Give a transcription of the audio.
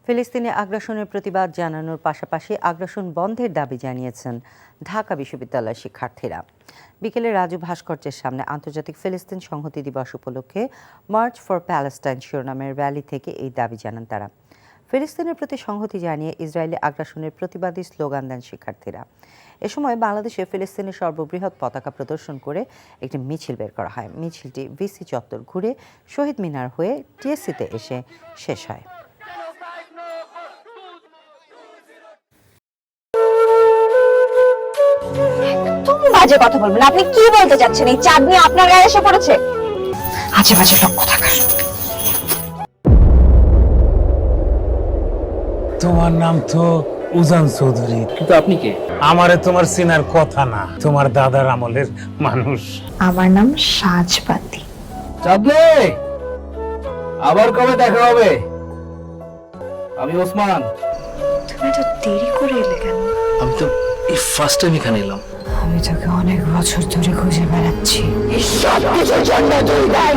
ফিলিস্তিনে আগ্রাসনের প্রতিবাদ জানানোর পাশাপাশি আগ্রাসন বন্ধের দাবি জানিয়েছেন ঢাকা বিশ্ববিদ্যালয়ের শিক্ষার্থীরা। বিকেলে রাজু ভাস্কর্যের সামনে আন্তর্জাতিক ফিলিস্তিন সংহতি দিবস উপলক্ষে মার্চ ফর প্যালেস্টাইন শিরোনামের র্যালি থেকে এই দাবি জানান তারা। ফিলিস্তিনের প্রতি সংহতি জানিয়ে ইসরায়েলি আগ্রাসনের প্রতিবাদী স্লোগান দেন শিক্ষার্থীরা। এ সময় বাংলাদেশে ফিলিস্তিনের সর্ববৃহৎ পতাকা প্রদর্শন করে একটি মিছিল বের করা হয়। মিছিলটি ভিসি চত্বর ঘুরে শহীদ মিনার হয়ে টিএসসিতে এসে শেষ হয়। বাজে কথা বলবেন। আপনি কি বলতে চাচ্ছেন? এই চাঁদনি আপনার গায়ে এসে পড়েছে? আজে বাজে লোক কোথাকার। তোমার নাম তো উজান চৌধুরী, কিন্তু আপনি কে? আমারে তোমার চেনার কথা না, তোমার দাদার আমলের মানুষ। আমার নাম সাজপাতি। চাঁদনি, আবার কবে দেখা হবে? আমি ওসমান। তুমি তো দেরি করে এলে কেন? আমি তো এই ফার্স্ট টাইম এখানে এলাম। আমি তোকে অনেক বছর ধরে খুঁজে বেড়াচ্ছি। সব কিছুর জন্য তুই দায়ী।